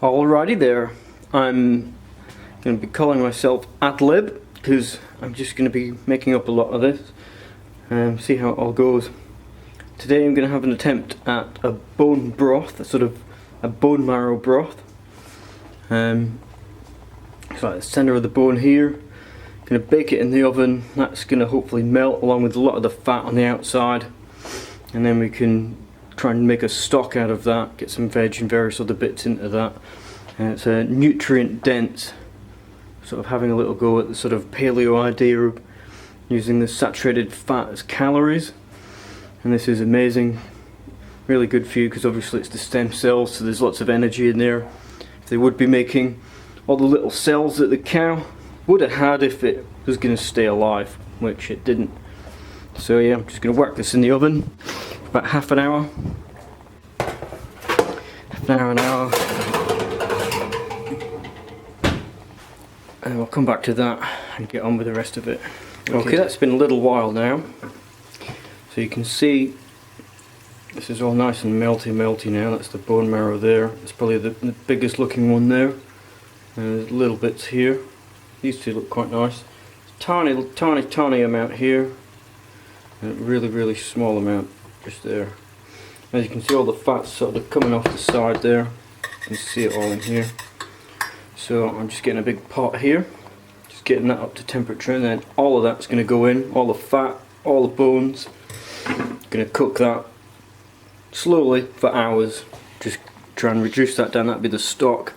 Alrighty there, I'm going to be calling myself Adlib because I'm just going to be making up a lot of this and see how it all goes. Today I'm going to have an attempt at a bone broth, a sort of a bone marrow broth. So at the centre of the bone here, going to bake it in the oven. That's going to hopefully melt along with a lot of the fat on the outside, and then we can try and make a stock out of that, get some veg and various other bits into that. It's a nutrient dense, sort of having a little go at the sort of paleo idea of using the saturated fat as calories, and this is amazing, really good for you because obviously it's the stem cells, so there's lots of energy in there. If they would be making all the little cells that the cow would have had if it was going to stay alive, which it didn't. So yeah, I'm just going to work this in the oven about half an hour. An hour. And we'll come back to that and get on with the rest of it. Okay, that's been a little while now. So you can see this is all nice and melty now. That's the bone marrow there. It's probably the biggest looking one there. And there's little bits here. These two look quite nice. Tiny amount here. And a really small amount just there. As you can see, all the fat's sort of coming off the side there. You can see it all in here. So I'm just getting a big pot here, just getting that up to temperature, and then all of that's going to go in, all the fat, all the bones. Going to cook that slowly for hours, just try and reduce that down. That'll be the stock,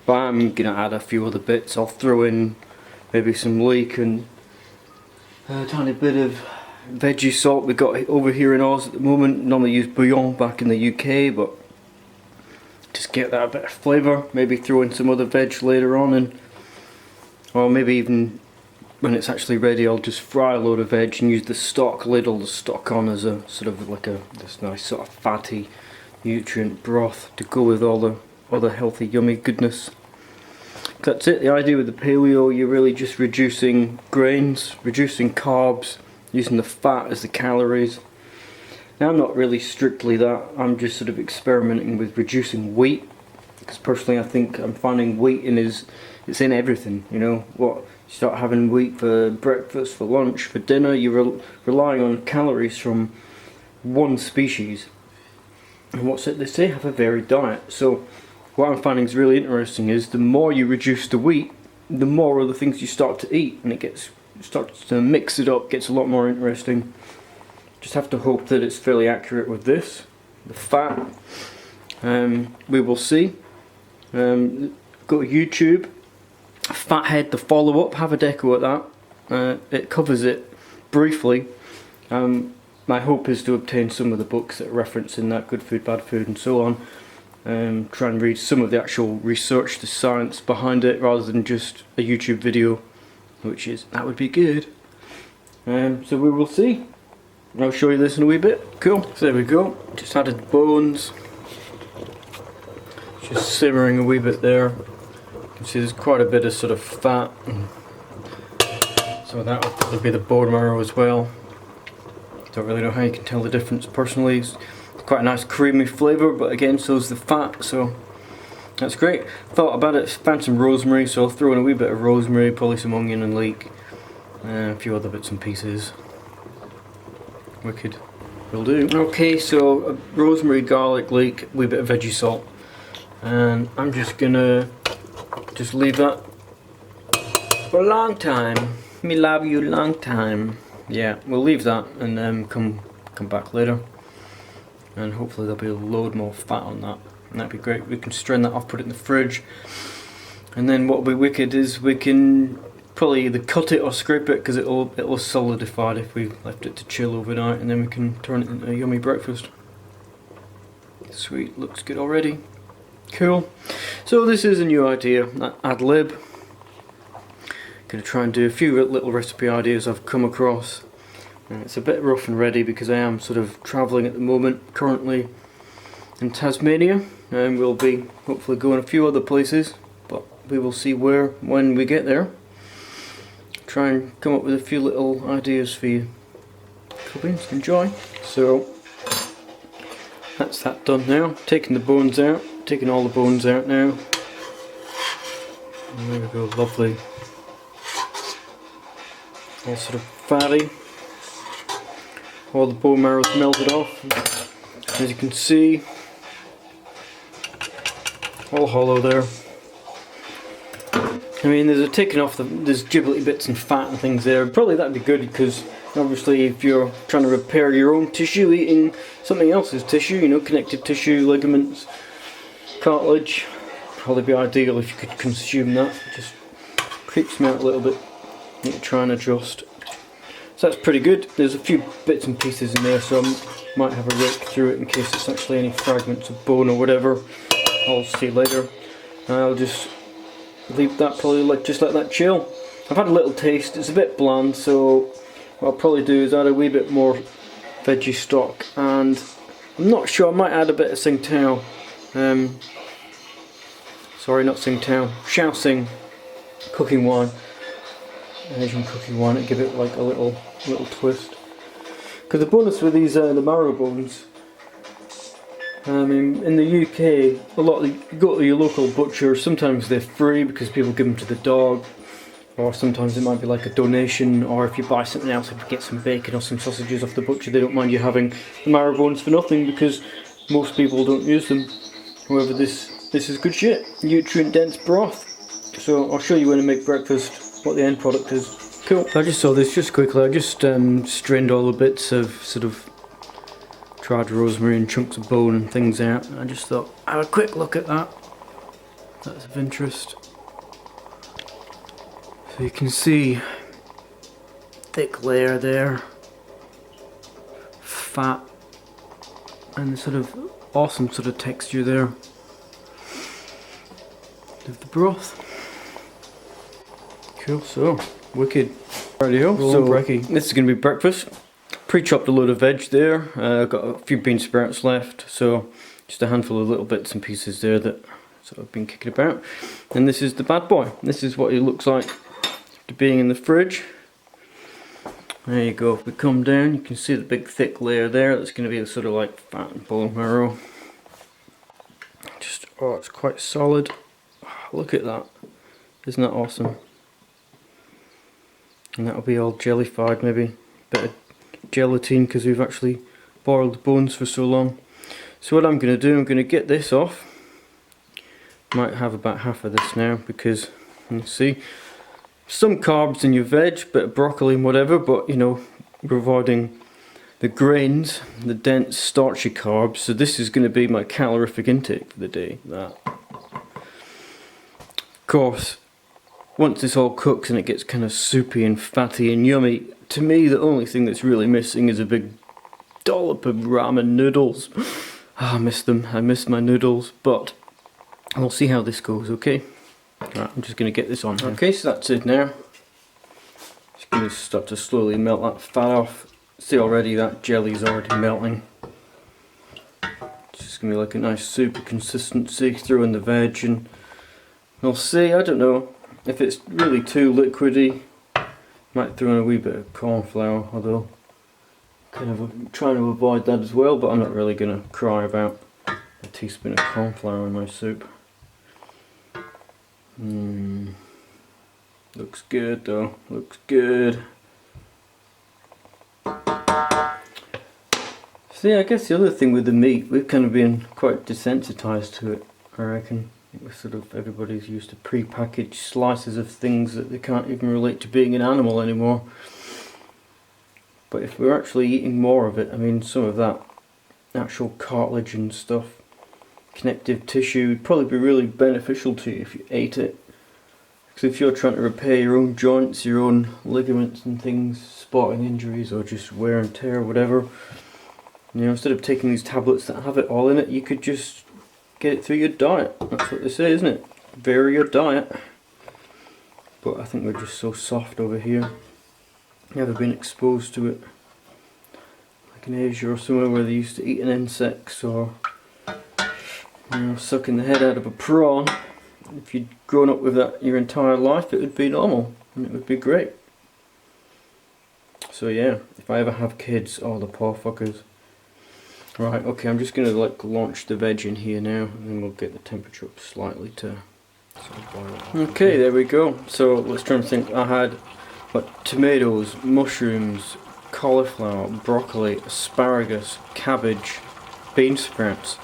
but I'm going to add a few other bits. I'll throw in maybe some leek and a tiny bit of veggie salt we got over here in Oz at the moment. Normally use bouillon back in the UK, but just get that a bit of flavour. Maybe throw in some other veg later on, and or maybe even when it's actually ready I'll just fry a load of veg and use the stock, ladle the stock on as a sort of like this nice sort of fatty nutrient broth to go with all the healthy yummy goodness. That's it. The idea with the paleo, you're really just reducing grains, reducing carbs, using the fat as the calories. Now I'm not really strictly that, I'm just sort of experimenting with reducing wheat, because personally I think I'm finding wheat it's in everything, you know. What you start having wheat for breakfast, for lunch, for dinner, you're relying on calories from one species. And what's it they say? Have a varied diet. So what I'm finding is really interesting is the more you reduce the wheat, the more other things you start to eat, and it starts to mix it up, gets a lot more interesting. Just have to hope that it's fairly accurate with this. The fat, we will see. Go to YouTube, Fathead the follow-up, have a deco at that. It covers it briefly. My hope is to obtain some of the books that reference in that, Good Food, Bad Food and so on. Try and read some of the actual research, the science behind it, rather than just a YouTube video, that would be good. So we will see. I'll show you this in a wee bit. Cool. So there we go. Just added the bones. Just simmering a wee bit there. You can see there's quite a bit of sort of fat. So that will probably be the bone marrow as well. Don't really know how you can tell the difference personally. It's quite a nice creamy flavour, but again, so is the fat. So that's great. Thought about it, found some rosemary, so I'll throw in a wee bit of rosemary, probably some onion and leek, and a few other bits and pieces. Wicked. Will do. Okay, so rosemary, garlic, leek, a wee bit of veggie salt, and I'm just gonna leave that for a long time. Me love you long time. Yeah, we'll leave that and then come back later, and hopefully there'll be a load more fat on that, and that'd be great. We can strain that off, put it in the fridge, and then what will be wicked is we can probably either cut it or scrape it, because it'll solidify if we left it to chill overnight, and then we can turn it into a yummy breakfast. Sweet, looks good already. Cool. So this is a new idea, Adlib. Gonna try and do a few little recipe ideas I've come across. And it's a bit rough and ready because I am sort of travelling at the moment, currently in Tasmania, and we'll be hopefully going a few other places, but we will see when we get there. Try and come up with a few little ideas for you. Cool beans, enjoy. So that's that done now. Taking the bones out, taking all the bones out now. And there we go, lovely. All sort of fatty. All the bone marrow's melted off. As you can see, all hollow there. I mean, there's a taking off there's gibbly bits and fat and things there. Probably that'd be good because obviously if you're trying to repair your own tissue, eating something else's tissue, you know, connective tissue, ligaments, cartilage, probably be ideal if you could consume that. It just creeps me out a little bit. Need to try and adjust. So that's pretty good. There's a few bits and pieces in there, so I might have a rake through it in case it's actually any fragments of bone or whatever. I'll see later. I'll just leave that, probably just let that chill. I've had a little taste. It's a bit bland, so what I'll probably do is add a wee bit more veggie stock, and I'm not sure, I might add a bit of Tsingtao. Sorry, not Tsingtao. Shaoxing cooking wine. Asian cooking wine, and give it like a little twist. Because the bonus with these the marrow bones, in the UK, you go to your local butcher. Sometimes they're free because people give them to the dog, or sometimes it might be like a donation, or if you buy something else, if you get some bacon or some sausages off the butcher, they don't mind you having the marrow bones for nothing because most people don't use them. However, this is good shit, nutrient dense broth. So I'll show you when I make breakfast what the end product is. Cool. I just saw this just quickly. I just strained all the bits of sort of dried rosemary and chunks of bone and things out. I just thought, have a quick look at that. That's of interest. So you can see thick layer there, fat, and the sort of awesome sort of texture there of the broth. Cool, so wicked. Rightio, so brekkie. This is going to be breakfast. Pre-chopped a load of veg there. I've got a few bean sprouts left, so just a handful of little bits and pieces there that sort of been kicking about. And this is the bad boy. This is what it looks like after being in the fridge. There you go. If we come down, you can see the big thick layer there. That's going to be sort of like fat and bone marrow. Just, oh, it's quite solid. Oh, look at that. Isn't that awesome? And that'll be all jellified, maybe. Bit of gelatine because we've actually boiled the bones for so long. So what I'm going to do, I'm going to get this off. Might have about half of this now because you see some carbs in your veg, bit of broccoli and whatever, but you know, we're avoiding the grains, the dense starchy carbs. So this is going to be my calorific intake for the day. That. Of course, once this all cooks and it gets kind of soupy and fatty and yummy, to me the only thing that's really missing is a big dollop of ramen noodles. Oh, I miss them. I miss my noodles, but we'll see how this goes, okay? Right, I'm just going to get this on here. Okay, so that's it now. Just going to start to slowly melt that fat off. See already that jelly's already melting. It's just going to be like a nice super consistency, throw in the veg, and we'll see. I don't know if it's really too liquidy. Might throw in a wee bit of corn flour, although kind of trying to avoid that as well, but I'm not really going to cry about a teaspoon of corn flour in my soup. Looks good though, looks good. So yeah, I guess the other thing with the meat, we've kind of been quite desensitized to it, I reckon. We're sort of, everybody's used to pre-packaged slices of things that they can't even relate to being an animal anymore. But if we're actually eating more of it, I mean, some of that actual cartilage and stuff, connective tissue, would probably be really beneficial to you if you ate it. Because if you're trying to repair your own joints, your own ligaments and things, sporting injuries or just wear and tear or whatever, you know, instead of taking these tablets that have it all in it, you could just get it through your diet. That's what they say, isn't it? Vary your diet. But I think we're just so soft over here. Never been exposed to it. Like in Asia or somewhere where they used to eat insects or, you know, sucking the head out of a prawn. If you'd grown up with that your entire life, it would be normal and it would be great. So yeah, if I ever have kids, oh, the poor fuckers. Right, okay, I'm just going to like launch the veg in here now, and then we'll get the temperature up slightly to Okay, there we go. So let's try and think. I had tomatoes, mushrooms, cauliflower, broccoli, asparagus, cabbage, bean sprouts.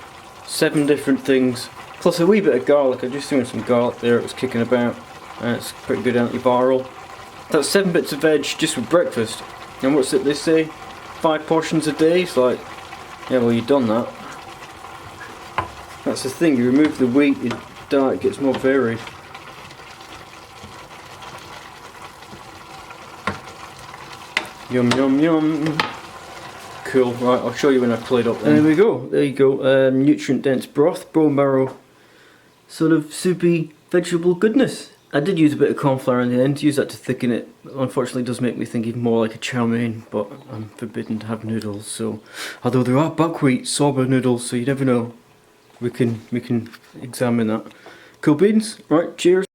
7 different things, plus a wee bit of garlic. I just threw in some garlic there, it was kicking about, and it's pretty good antiviral. That's 7 bits of veg just for breakfast. And what's it they say? 5 portions a day? It's like, yeah, well, you've done that. That's the thing, you remove the wheat, your diet gets more varied. Yum yum yum. Cool, right, I'll show you when I've played up then. There we go, there you go. Nutrient dense broth, bone marrow, sort of soupy vegetable goodness. I did use a bit of corn flour in the end, use that to thicken it. Unfortunately it does make me think even more like a chow mein, but I'm forbidden to have noodles, so. Although there are buckwheat soba noodles, so you never know. We can examine that. Cool beans, right, cheers.